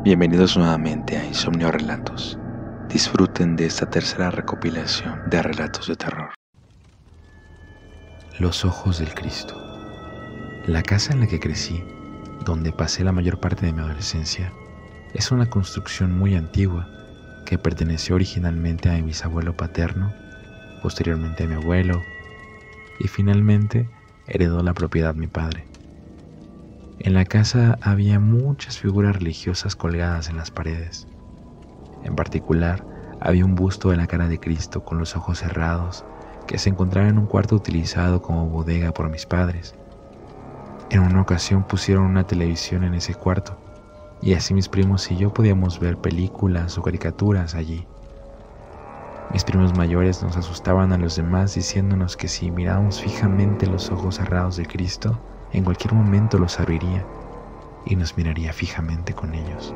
Bienvenidos nuevamente a Insomnio Relatos. Disfruten de esta tercera recopilación de relatos de terror. Los ojos del Cristo. La casa en la que crecí, donde pasé la mayor parte de mi adolescencia, es una construcción muy antigua que perteneció originalmente a mi bisabuelo paterno, posteriormente a mi abuelo y finalmente heredó la propiedad mi padre. En la casa había muchas figuras religiosas colgadas en las paredes. En particular, había un busto de la cara de Cristo con los ojos cerrados que se encontraba en un cuarto utilizado como bodega por mis padres. En una ocasión pusieron una televisión en ese cuarto y así mis primos y yo podíamos ver películas o caricaturas allí. Mis primos mayores nos asustaban a los demás diciéndonos que si mirábamos fijamente los ojos cerrados de Cristo, en cualquier momento los abriría y nos miraría fijamente con ellos,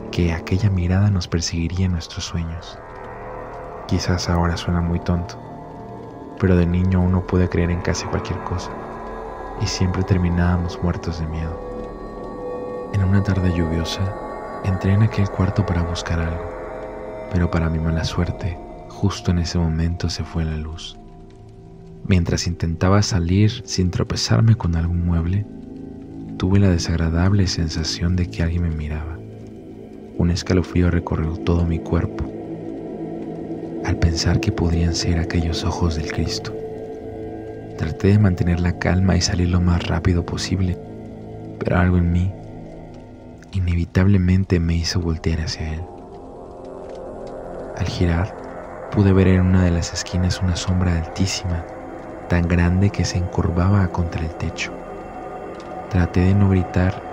que aquella mirada nos perseguiría en nuestros sueños. Quizás ahora suena muy tonto, pero de niño uno puede creer en casi cualquier cosa y siempre terminábamos muertos de miedo. En una tarde lluviosa, entré en aquel cuarto para buscar algo, pero para mi mala suerte, justo en ese momento se fue la luz. Mientras intentaba salir sin tropezarme con algún mueble, tuve la desagradable sensación de que alguien me miraba. Un escalofrío recorrió todo mi cuerpo al pensar que podrían ser aquellos ojos del Cristo. Traté de mantener la calma y salir lo más rápido posible, pero algo en mí inevitablemente me hizo voltear hacia él. Al girar, pude ver en una de las esquinas una sombra altísima, tan grande que se encorvaba contra el techo. Traté de no gritar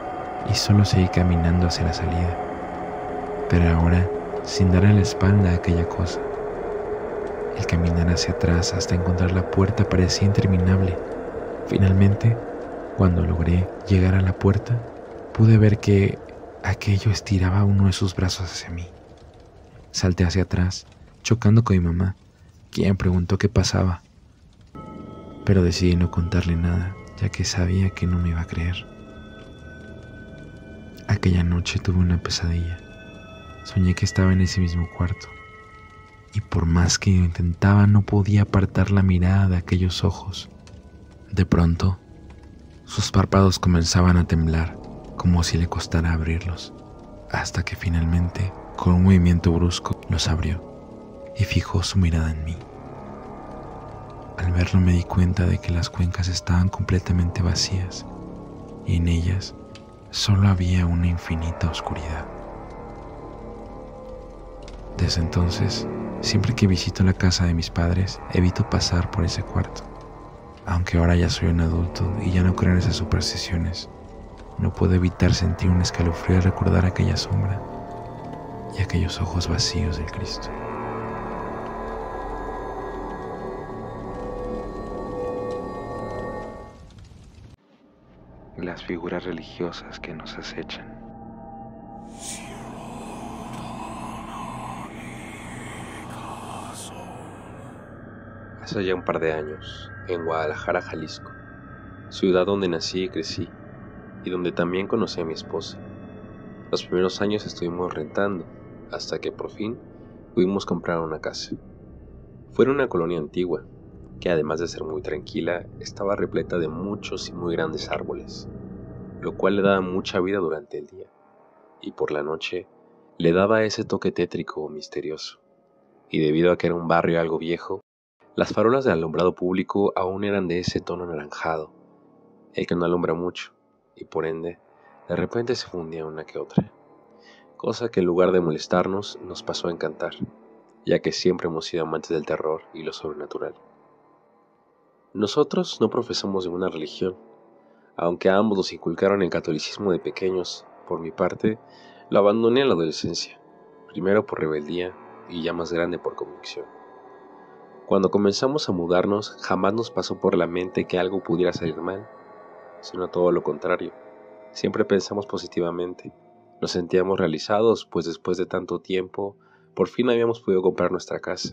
y solo seguí caminando hacia la salida, pero ahora sin darle la espalda a aquella cosa. El caminar hacia atrás hasta encontrar la puerta parecía interminable. Finalmente, cuando logré llegar a la puerta, pude ver que aquello estiraba uno de sus brazos hacia mí. Salté hacia atrás, chocando con mi mamá, quien preguntó qué pasaba, pero decidí no contarle nada, ya que sabía que no me iba a creer. Aquella noche tuve una pesadilla. Soñé que estaba en ese mismo cuarto, y por más que yo intentaba no podía apartar la mirada de aquellos ojos. De pronto, sus párpados comenzaban a temblar, como si le costara abrirlos, hasta que finalmente, con un movimiento brusco, los abrió y fijó su mirada en mí. Al verlo me di cuenta de que las cuencas estaban completamente vacías y en ellas solo había una infinita oscuridad. Desde entonces, siempre que visito la casa de mis padres, evito pasar por ese cuarto. Aunque ahora ya soy un adulto y ya no creo en esas supersticiones, no puedo evitar sentir un escalofrío al recordar aquella sombra y aquellos ojos vacíos del Cristo. Las figuras religiosas que nos acechan. Hace ya un par de años, en Guadalajara, Jalisco, ciudad donde nací y crecí, y donde también conocí a mi esposa. Los primeros años estuvimos rentando, hasta que por fin pudimos comprar una casa. Fue en una colonia antigua, que además de ser muy tranquila, estaba repleta de muchos y muy grandes árboles, lo cual le daba mucha vida durante el día, y por la noche le daba ese toque tétrico o misterioso. Y debido a que era un barrio algo viejo, las farolas del alumbrado público aún eran de ese tono anaranjado, el que no alumbra mucho, y por ende, de repente se fundía una que otra, cosa que en lugar de molestarnos, nos pasó a encantar, ya que siempre hemos sido amantes del terror y lo sobrenatural. Nosotros no profesamos ninguna religión, aunque a ambos nos inculcaron el catolicismo de pequeños. Por mi parte, lo abandoné en la adolescencia, primero por rebeldía y ya más grande por convicción. Cuando comenzamos a mudarnos, jamás nos pasó por la mente que algo pudiera salir mal, sino todo lo contrario. Siempre pensamos positivamente. Nos sentíamos realizados, pues después de tanto tiempo, por fin habíamos podido comprar nuestra casa.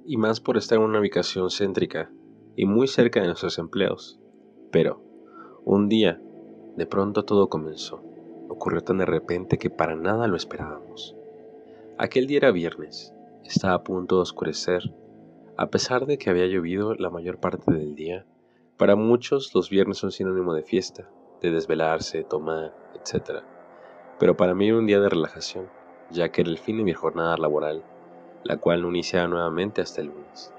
Y más por estar en una ubicación céntrica y muy cerca de nuestros empleos. Pero, un día, de pronto todo comenzó. ocurrió tan de repente que para nada lo esperábamos. Aquel día era viernes, estaba a punto de oscurecer. A pesar de que había llovido la mayor parte del día, para muchos los viernes son sinónimo de fiesta, de desvelarse, tomar, etc. Pero para mí era un día de relajación, ya que era el fin de mi jornada laboral, la cual no iniciaba nuevamente hasta el lunes.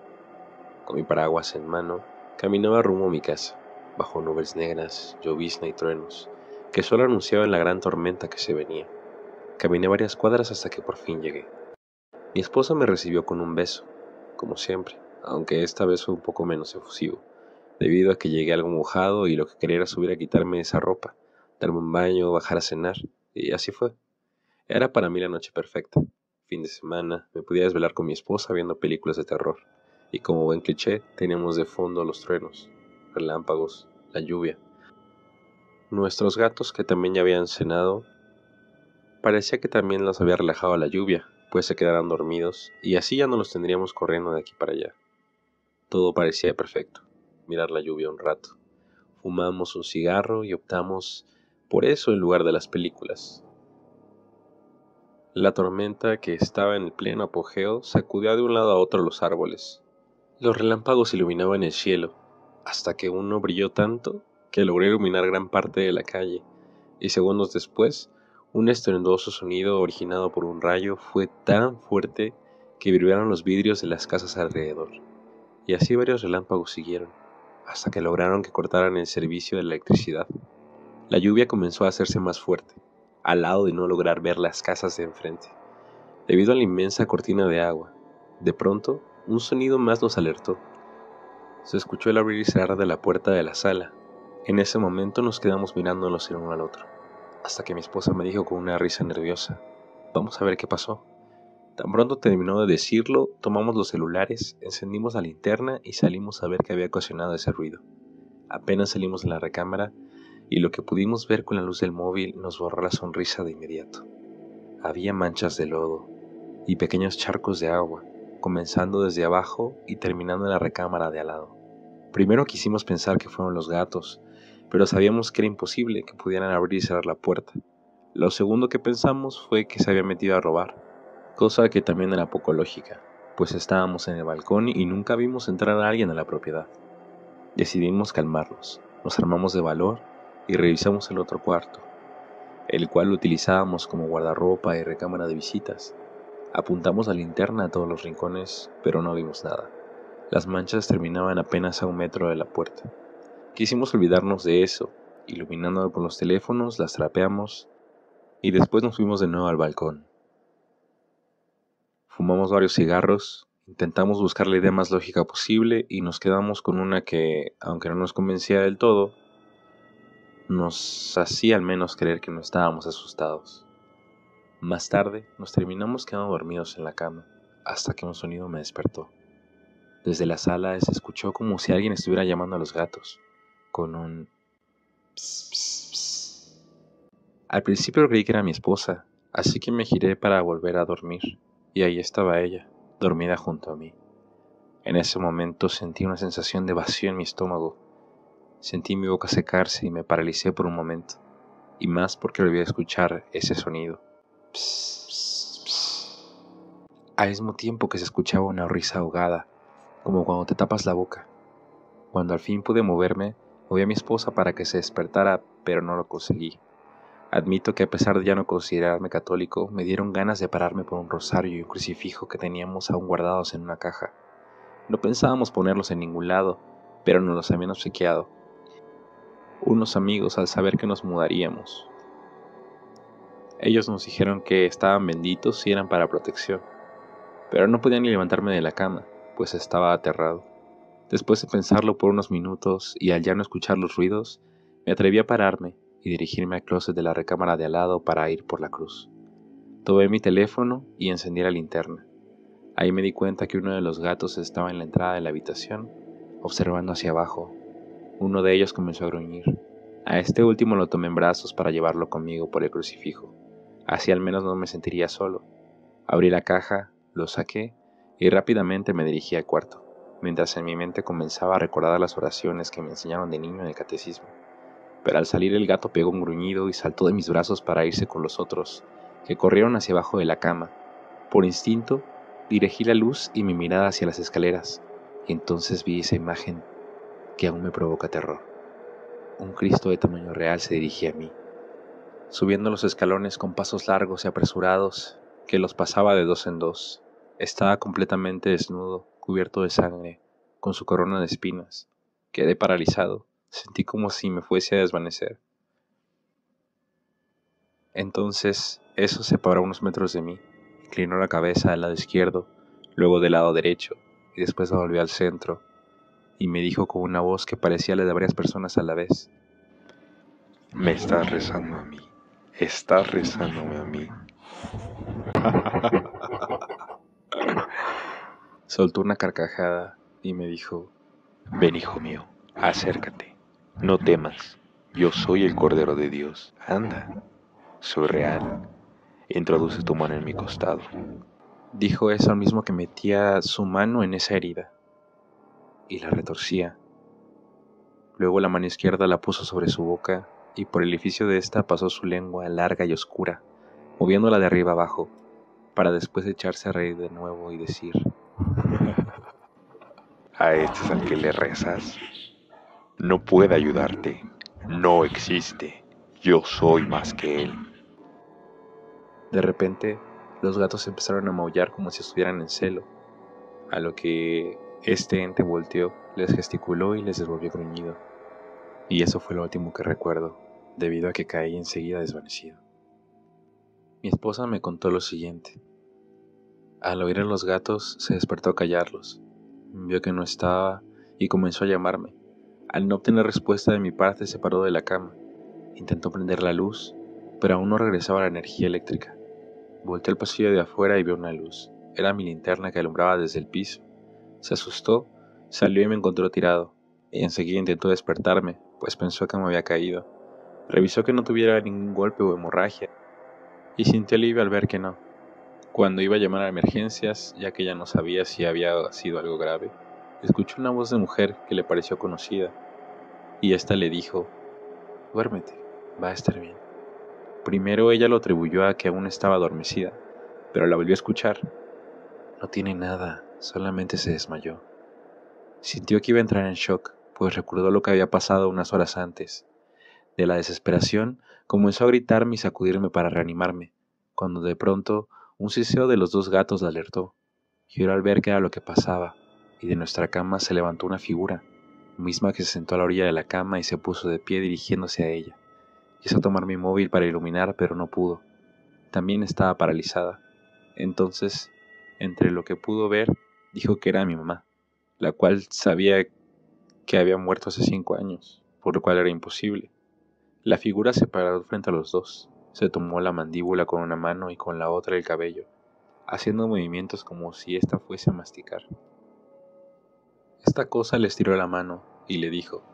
Con mi paraguas en mano, caminaba rumbo a mi casa, bajo nubes negras, llovizna y truenos, que solo anunciaban la gran tormenta que se venía. Caminé varias cuadras hasta que por fin llegué. Mi esposa me recibió con un beso, como siempre, aunque esta vez fue un poco menos efusivo, debido a que llegué algo mojado y lo que quería era subir a quitarme esa ropa, darme un baño, bajar a cenar, y así fue. Era para mí la noche perfecta. Fin de semana, me podía desvelar con mi esposa viendo películas de terror, y como buen cliché, teníamos de fondo los truenos, relámpagos, la lluvia. Nuestros gatos, que también ya habían cenado, parecía que también los había relajado la lluvia, pues se quedaran dormidos, y así ya no los tendríamos corriendo de aquí para allá. Todo parecía perfecto. Mirar la lluvia un rato. Fumamos un cigarro y optamos por eso en lugar de las películas. La tormenta, que estaba en el pleno apogeo, sacudía de un lado a otro los árboles. Los relámpagos iluminaban el cielo, hasta que uno brilló tanto que logró iluminar gran parte de la calle, y segundos después, un estruendoso sonido originado por un rayo fue tan fuerte que vibraron los vidrios de las casas alrededor, y así varios relámpagos siguieron, hasta que lograron que cortaran el servicio de la electricidad. La lluvia comenzó a hacerse más fuerte, al lado de no lograr ver las casas de enfrente, debido a la inmensa cortina de agua. De pronto, un sonido más nos alertó. Se escuchó el abrir y cerrar de la puerta de la sala. En ese momento nos quedamos mirándonos el uno al otro, hasta que mi esposa me dijo con una risa nerviosa: «Vamos a ver qué pasó». Tan pronto terminó de decirlo, tomamos los celulares, encendimos la linterna y salimos a ver qué había ocasionado ese ruido. Apenas salimos de la recámara y lo que pudimos ver con la luz del móvil nos borró la sonrisa de inmediato. Había manchas de lodo y pequeños charcos de agua, comenzando desde abajo y terminando en la recámara de al lado. Primero quisimos pensar que fueron los gatos, pero sabíamos que era imposible que pudieran abrir y cerrar la puerta. Lo segundo que pensamos fue que se había metido a robar, cosa que también era poco lógica, pues estábamos en el balcón y nunca vimos entrar a alguien a la propiedad. Decidimos calmarnos, nos armamos de valor y revisamos el otro cuarto, el cual lo utilizábamos como guardarropa y recámara de visitas. Apuntamos la linterna a todos los rincones, pero no vimos nada. Las manchas terminaban apenas a 1 metro de la puerta. Quisimos olvidarnos de eso, iluminando con los teléfonos, las trapeamos y después nos fuimos de nuevo al balcón. Fumamos varios cigarros, intentamos buscar la idea más lógica posible y nos quedamos con una que, aunque no nos convencía del todo, nos hacía al menos creer que no estábamos asustados. Más tarde nos terminamos quedando dormidos en la cama, hasta que un sonido me despertó. Desde la sala se escuchó como si alguien estuviera llamando a los gatos, con un ps, ps, ps. Al principio creí que era mi esposa, así que me giré para volver a dormir, y ahí estaba ella, dormida junto a mí. En ese momento sentí una sensación de vacío en mi estómago. Sentí mi boca secarse y me paralicé por un momento, y más porque volví a escuchar ese sonido. Ps, ps, ps. Al mismo tiempo que se escuchaba una risa ahogada, como cuando te tapas la boca. Cuando al fin pude moverme, moví a mi esposa para que se despertara, pero no lo conseguí. Admito que a pesar de ya no considerarme católico, me dieron ganas de pararme por un rosario y un crucifijo que teníamos aún guardados en una caja. No pensábamos ponerlos en ningún lado, pero nos los habían obsequiado unos amigos al saber que nos mudaríamos. Ellos nos dijeron que estaban benditos y eran para protección, pero no podía ni levantarme de la cama, pues estaba aterrado. Después de pensarlo por unos minutos y al ya no escuchar los ruidos, me atreví a pararme y dirigirme al closet de la recámara de al lado para ir por la cruz. Tomé mi teléfono y encendí la linterna. Ahí me di cuenta que uno de los gatos estaba en la entrada de la habitación, observando hacia abajo. Uno de ellos comenzó a gruñir. A este último lo tomé en brazos para llevarlo conmigo por el crucifijo. Así al menos no me sentiría solo. Abrí la caja, lo saqué y rápidamente me dirigí al cuarto, mientras en mi mente comenzaba a recordar las oraciones que me enseñaron de niño en el catecismo. pero al salir el gato pegó un gruñido y saltó de mis brazos para irse con los otros, que corrieron hacia abajo de la cama. Por instinto, dirigí la luz y mi mirada hacia las escaleras, y entonces vi esa imagen que aún me provoca terror. Un Cristo de tamaño real se dirigía a mí, subiendo los escalones con pasos largos y apresurados, que los pasaba de dos en dos. Estaba completamente desnudo, cubierto de sangre, con su corona de espinas. Quedé paralizado, sentí como si me fuese a desvanecer. Entonces, eso se paró a unos metros de mí, inclinó la cabeza al lado izquierdo, luego del lado derecho, y después la volvió al centro, y me dijo con una voz que parecía la de varias personas a la vez: Me estás rezando a mí. Estás rezándome a mí. Soltó una carcajada y me dijo: Ven, hijo mío, acércate. No temas. Yo soy el Cordero de Dios. Anda. Soy real. Introduce tu mano en mi costado. Dijo eso al mismo que metía su mano en esa herida y la retorcía. Luego la mano izquierda la puso sobre su boca y por el orificio de esta pasó su lengua larga y oscura, moviéndola de arriba abajo, para después echarse a reír de nuevo y decir: A este es al que le rezas. No puede ayudarte. No existe. Yo soy más que él. De repente, los gatos empezaron a maullar como si estuvieran en celo, a lo que este ente volteó, les gesticuló y les devolvió gruñido. Y eso fue lo último que recuerdo, debido a que caí enseguida desvanecido. Mi esposa me contó lo siguiente. Al oír a los gatos, se despertó a callarlos. Vio que no estaba y comenzó a llamarme. Al no obtener respuesta de mi parte, se paró de la cama. Intentó prender la luz, pero aún no regresaba la energía eléctrica. Volteé al pasillo de afuera y vio una luz. Era mi linterna que alumbraba desde el piso. Se asustó, salió y me encontró tirado. Y enseguida intentó despertarme, pues pensó que me había caído. Revisó que no tuviera ningún golpe o hemorragia, y sintió alivio al ver que no. Cuando iba a llamar a emergencias, ya que ya no sabía si había sido algo grave, escuchó una voz de mujer que le pareció conocida, y ésta le dijo: «Duérmete, va a estar bien». Primero ella lo atribuyó a que aún estaba adormecida, pero la volvió a escuchar. «No tiene nada, solamente se desmayó». Sintió que iba a entrar en shock, pues recordó lo que había pasado unas horas antes. De la desesperación, comenzó a gritarme y sacudirme para reanimarme, cuando de pronto un siseo de los dos gatos la alertó. Giró al ver qué era lo que pasaba, y de nuestra cama se levantó una figura, misma que se sentó a la orilla de la cama y se puso de pie dirigiéndose a ella. Quiso tomar mi móvil para iluminar, pero no pudo. También estaba paralizada. Entonces, entre lo que pudo ver, dijo que era mi mamá, la cual sabía que había muerto hace 5 años, por lo cual era imposible. La figura se paró frente a los dos. Se tomó la mandíbula con una mano y con la otra el cabello, haciendo movimientos como si ésta fuese a masticar. Esta cosa le estiró la mano y le dijo: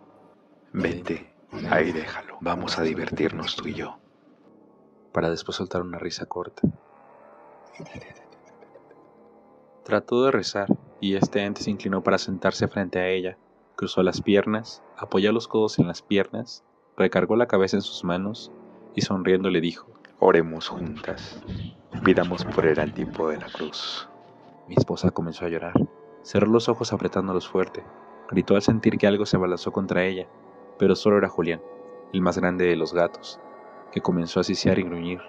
Vente, ahí déjalo. Vamos a divertirnos tú y yo. para después soltar una risa corta. Trató de rezar y este ente se inclinó para sentarse frente a ella. Cruzó las piernas, apoyó los codos en las piernas, recargó la cabeza en sus manos y sonriendo le dijo: Oremos juntas. Pidamos por el tipo de la cruz. Mi esposa comenzó a llorar. Cerró los ojos apretándolos fuerte. Gritó al sentir que algo se abalanzó contra ella, pero solo era Julián, el más grande de los gatos, que comenzó a sisear y gruñir.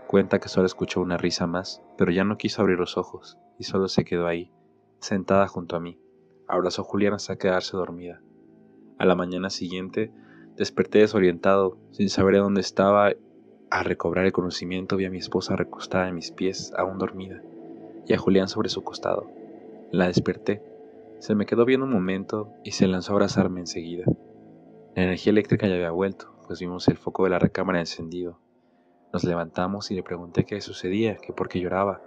Cuenta que solo escuchó una risa más, pero ya no quiso abrir los ojos y solo se quedó ahí, sentada junto a mí. Abrazó a Julián hasta quedarse dormida. A la mañana siguiente, desperté desorientado, sin saber dónde estaba. Al recobrar el conocimiento vi a mi esposa recostada en mis pies, aún dormida, y a Julián sobre su costado. La desperté. Se me quedó viendo un momento y se lanzó a abrazarme enseguida. La energía eléctrica ya había vuelto, pues vimos el foco de la recámara encendido. Nos levantamos y le pregunté qué sucedía, que por qué lloraba,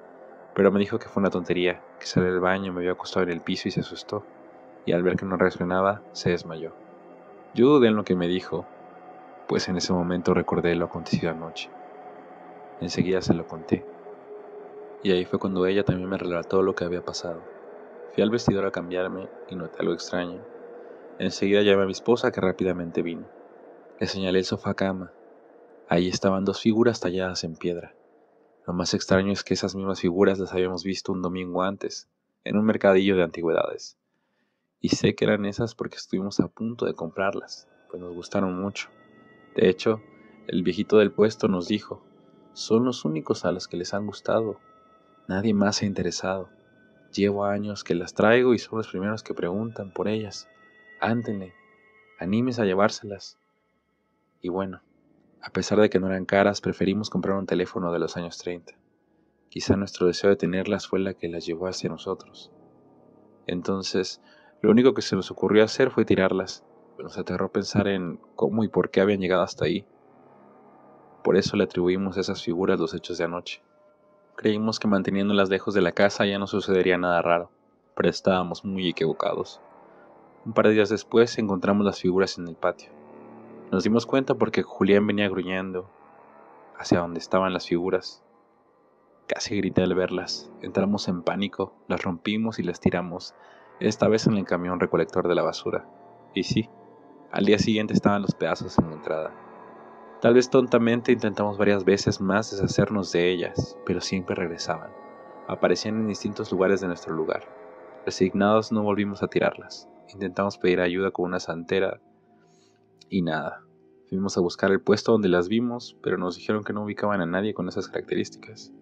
pero me dijo que fue una tontería, que salió del baño, me había acostado en el piso y se asustó, y al ver que no reaccionaba, se desmayó. Yo dudé en lo que me dijo, pues en ese momento recordé lo acontecido anoche. Enseguida se lo conté, y ahí fue cuando ella también me relató lo que había pasado. Fui al vestidor a cambiarme y noté algo extraño. Enseguida llamé a mi esposa, que rápidamente vino. Le señalé el sofá cama. Ahí estaban dos figuras talladas en piedra. Lo más extraño es que esas mismas figuras las habíamos visto un domingo antes, en un mercadillo de antigüedades. Y sé que eran esas porque estuvimos a punto de comprarlas, pues nos gustaron mucho. De hecho, el viejito del puesto nos dijo, son los únicos a los que les han gustado. Nadie más se ha interesado. Llevo años que las traigo y son los primeros que preguntan por ellas. Ándenle, anímese a llevárselas. Y bueno, a pesar de que no eran caras, preferimos comprar un teléfono de los años 30. Quizá nuestro deseo de tenerlas fue la que las llevó hacia nosotros. Entonces, lo único que se nos ocurrió hacer fue tirarlas, pero nos aterró pensar en cómo y por qué habían llegado hasta ahí. Por eso le atribuimos a esas figuras los hechos de anoche. Creímos que manteniéndolas lejos de la casa ya no sucedería nada raro, pero estábamos muy equivocados. Un par de días después encontramos las figuras en el patio. Nos dimos cuenta porque Julián venía gruñendo hacia donde estaban las figuras. Casi grité al verlas. Entramos en pánico, las rompimos y las tiramos, esta vez en el camión recolector de la basura. Y sí, al día siguiente estaban los pedazos en la entrada. Tal vez tontamente intentamos varias veces más deshacernos de ellas, pero siempre regresaban. Aparecían en distintos lugares de nuestro lugar. Resignados no volvimos a tirarlas. Intentamos pedir ayuda con una santera y nada. Fuimos a buscar el puesto donde las vimos, pero nos dijeron que no ubicaban a nadie con esas características.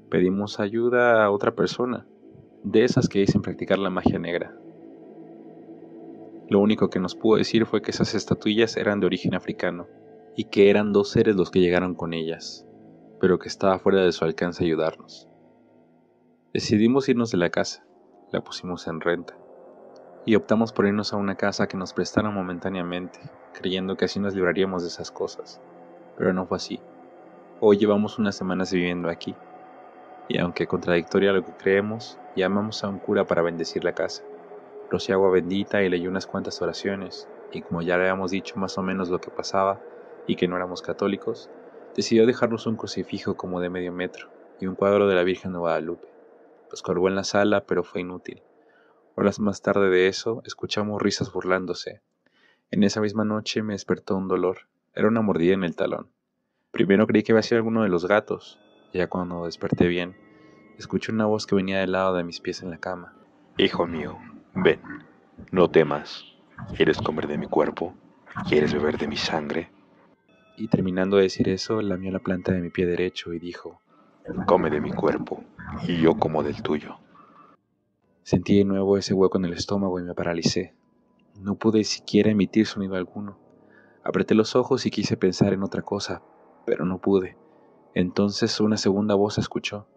Pedimos ayuda a otra persona, de esas que dicen practicar la magia negra. Lo único que nos pudo decir fue que esas estatuillas eran de origen africano, y que eran dos seres los que llegaron con ellas, pero que estaba fuera de su alcance ayudarnos. Decidimos irnos de la casa, la pusimos en renta, y optamos por irnos a una casa que nos prestaron momentáneamente, creyendo que así nos libraríamos de esas cosas, pero no fue así. Hoy llevamos unas semanas viviendo aquí, y aunque contradictorio a lo que creemos, llamamos a un cura para bendecir la casa. Roció agua bendita y leyó unas cuantas oraciones, y como ya le habíamos dicho más o menos lo que pasaba, y que no éramos católicos, decidió dejarnos un crucifijo como de medio metro, y un cuadro de la Virgen de Guadalupe. Los colgó en la sala, pero fue inútil. Horas más tarde de eso, escuchamos risas burlándose. En esa misma noche me despertó un dolor. Era una mordida en el talón. Primero creí que había sido alguno de los gatos. Ya cuando desperté bien, escuché una voz que venía del lado de mis pies en la cama. Hijo mío, ven, no temas. ¿Quieres comer de mi cuerpo? ¿Quieres beber de mi sangre? Y terminando de decir eso, lamió la planta de mi pie derecho y dijo, Come de mi cuerpo, y yo como del tuyo. Sentí de nuevo ese hueco en el estómago y me paralicé. No pude siquiera emitir sonido alguno. Apreté los ojos y quise pensar en otra cosa, pero no pude. Entonces una segunda voz se escuchó.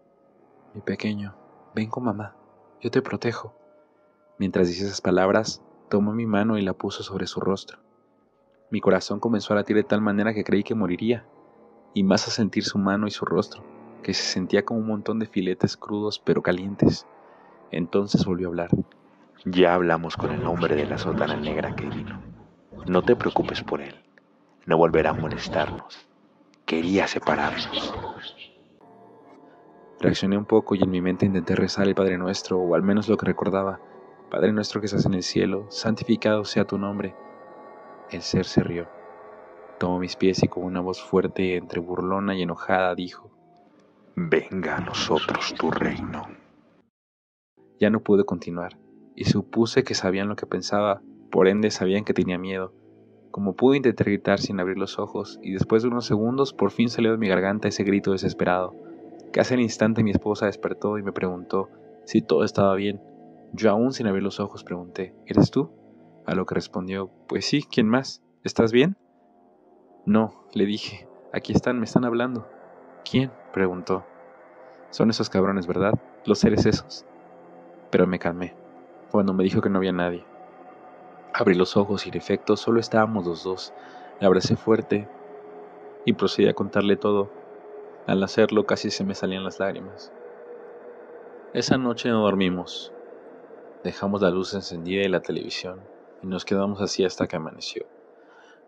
Mi pequeño, ven con mamá, yo te protejo. Mientras dice esas palabras, tomó mi mano y la puso sobre su rostro. Mi corazón comenzó a latir de tal manera que creí que moriría, y más a sentir su mano y su rostro, que se sentía como un montón de filetes crudos pero calientes. Entonces volvió a hablar. Ya hablamos con el hombre de la sotana negra que vino. No te preocupes por él. No volverá a molestarnos. Quería separarnos. Reaccioné un poco y en mi mente intenté rezar el Padre Nuestro, o al menos lo que recordaba. Padre nuestro que estás en el cielo, santificado sea tu nombre. El ser se rió. Tomó mis pies y con una voz fuerte, entre burlona y enojada, dijo, Venga a nosotros tu reino. Ya no pude continuar, y supuse que sabían lo que pensaba, por ende sabían que tenía miedo. Como pude intentar gritar sin abrir los ojos, y después de unos segundos por fin salió de mi garganta ese grito desesperado. Casi al instante mi esposa despertó y me preguntó si todo estaba bien. Yo aún sin abrir los ojos pregunté, ¿eres tú? A lo que respondió, pues sí, ¿quién más? ¿Estás bien? No, le dije, aquí están, me están hablando. ¿Quién? Preguntó. Son esos cabrones, ¿verdad? Los seres esos. Pero me calmé, cuando me dijo que no había nadie. Abrí los ojos y en efecto solo estábamos los dos. Le abracé fuerte y procedí a contarle todo. Al hacerlo casi se me salían las lágrimas. Esa noche no dormimos. Dejamos la luz encendida y la televisión y nos quedamos así hasta que amaneció.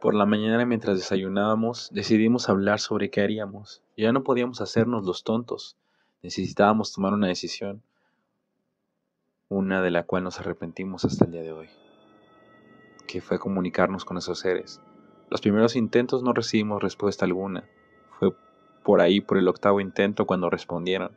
Por la mañana mientras desayunábamos decidimos hablar sobre qué haríamos. Ya no podíamos hacernos los tontos. Necesitábamos tomar una decisión. Una de la cual nos arrepentimos hasta el día de hoy. Que fue comunicarnos con esos seres. Los primeros intentos no recibimos respuesta alguna. Fue por ahí, por el 8º intento, cuando respondieron.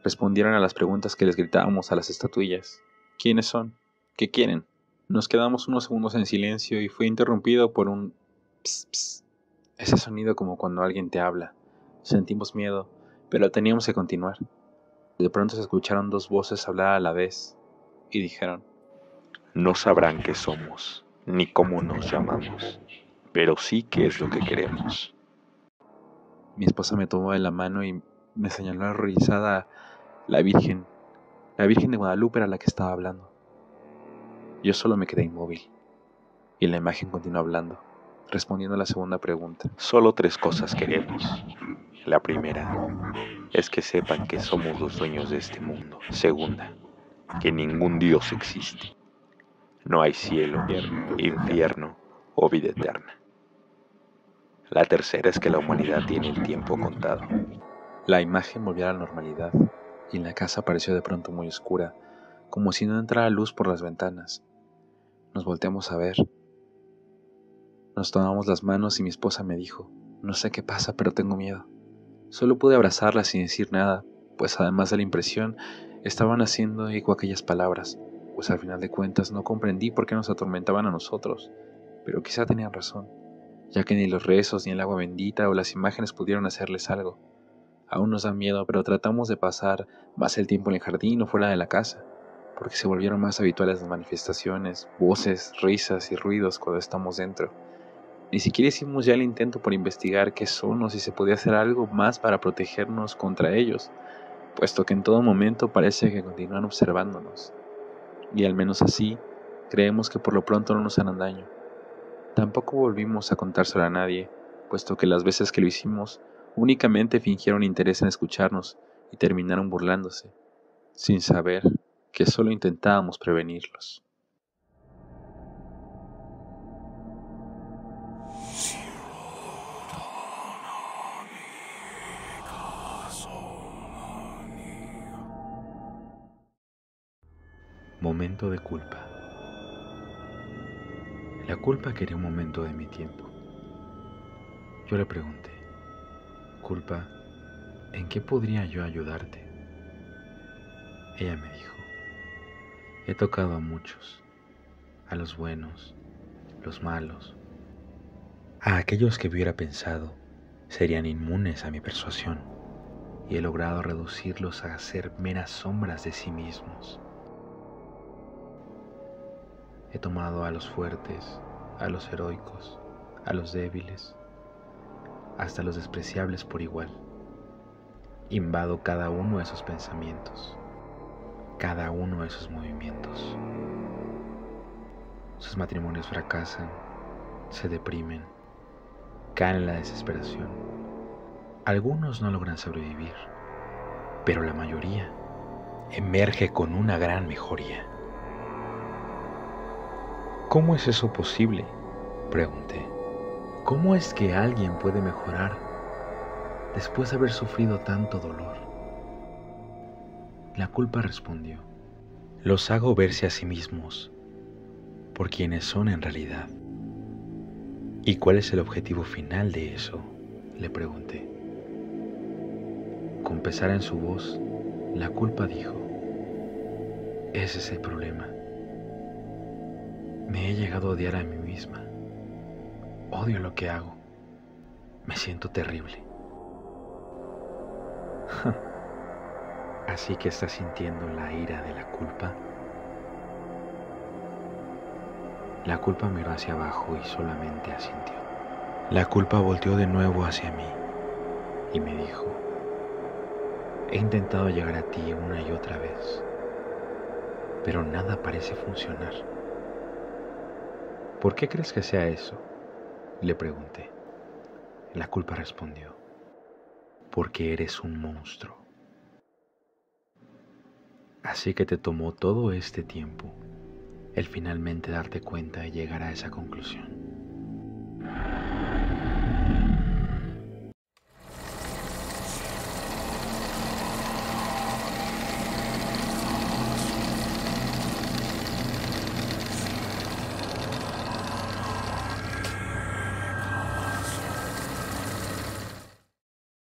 Respondieron a las preguntas que les gritábamos a las estatuillas. ¿Quiénes son? ¿Qué quieren? Nos quedamos unos segundos en silencio y fue interrumpido por un ps, ps. Ese sonido como cuando alguien te habla. Sentimos miedo, pero teníamos que continuar. De pronto se escucharon 2 voces hablar a la vez y dijeron: No sabrán qué somos, ni cómo nos llamamos, pero sí qué es lo que queremos. Mi esposa me tomó de la mano y me señaló horrorizada la Virgen. La Virgen de Guadalupe era la que estaba hablando. Yo solo me quedé inmóvil y la imagen continuó hablando, respondiendo a la segunda pregunta. Solo 3 cosas queremos. La primera es que sepan que somos los dueños de este mundo. Segunda, que ningún Dios existe. No hay cielo, infierno o vida eterna. La tercera es que la humanidad tiene el tiempo contado. La imagen volvió a la normalidad y la casa pareció de pronto muy oscura, como si no entrara luz por las ventanas. Nos volteamos a ver. Nos tomamos las manos y mi esposa me dijo: no sé qué pasa, pero tengo miedo. Solo pude abrazarla sin decir nada, pues además de la impresión, estaban haciendo eco aquellas palabras, pues al final de cuentas no comprendí por qué nos atormentaban a nosotros, pero quizá tenían razón, ya que ni los rezos, ni el agua bendita o las imágenes pudieron hacerles algo. Aún nos da miedo, pero tratamos de pasar más el tiempo en el jardín o fuera de la casa, porque se volvieron más habituales las manifestaciones, voces, risas y ruidos cuando estamos dentro. Ni siquiera hicimos ya el intento por investigar qué son o si se podía hacer algo más para protegernos contra ellos, puesto que en todo momento parece que continúan observándonos. Y al menos así, creemos que por lo pronto no nos harán daño. Tampoco volvimos a contárselo a nadie, puesto que las veces que lo hicimos, únicamente fingieron interés en escucharnos y terminaron burlándose, sin saber que solo intentábamos prevenirlos. Momento de culpa. La culpa quería un momento de mi tiempo. Yo le pregunté: culpa, ¿en qué podría yo ayudarte? Ella me dijo: he tocado a muchos, a los buenos, los malos, a aquellos que hubiera pensado serían inmunes a mi persuasión, y he logrado reducirlos a ser meras sombras de sí mismos. He tomado a los fuertes, a los heroicos, a los débiles, hasta los despreciables por igual. Invado cada uno de esos pensamientos, cada uno de esos movimientos. Sus matrimonios fracasan, se deprimen, caen en la desesperación. Algunos no logran sobrevivir, pero la mayoría emerge con una gran mejoría. ¿Cómo es eso posible?, pregunté. ¿Cómo es que alguien puede mejorar después de haber sufrido tanto dolor? La culpa respondió: los hago verse a sí mismos por quienes son en realidad. ¿Y cuál es el objetivo final de eso?, le pregunté. Con pesar en su voz, la culpa dijo: ese es el problema. Me he llegado a odiar a mí misma. Odio lo que hago. Me siento terrible. ¿Así que estás sintiendo la ira de la culpa? La culpa miró hacia abajo y solamente asintió. La culpa volteó de nuevo hacia mí y me dijo: he intentado llegar a ti una y otra vez, pero nada parece funcionar. ¿Por qué crees que sea eso?, le pregunté. La culpa respondió: porque eres un monstruo. Así que te tomó todo este tiempo el finalmente darte cuenta y llegar a esa conclusión.